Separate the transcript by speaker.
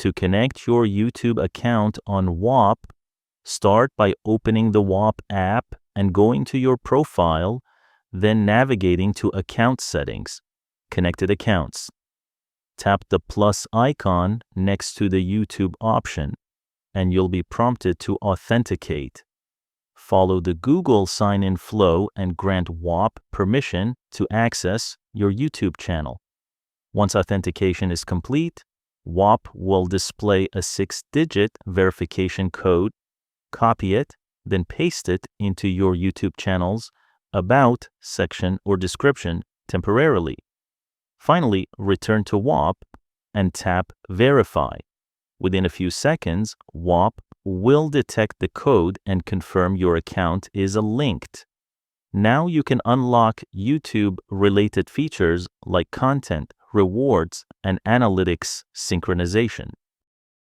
Speaker 1: To connect your YouTube account on Whop, start by opening the Whop app and going to your profile, then navigating to Account Settings, Connected Accounts. Tap the plus icon next to the YouTube option, and you'll be prompted to authenticate. Follow the Google sign-in flow and grant Whop permission to access your YouTube channel. Once authentication is complete, Whop will display a 6-digit verification code. Copy it, then paste it into your YouTube channel's About section or description temporarily. Finally, return to Whop and tap Verify. Within a few seconds, Whop will detect the code and confirm your account is linked. Now you can unlock YouTube-related features like content, rewards, and analytics synchronization.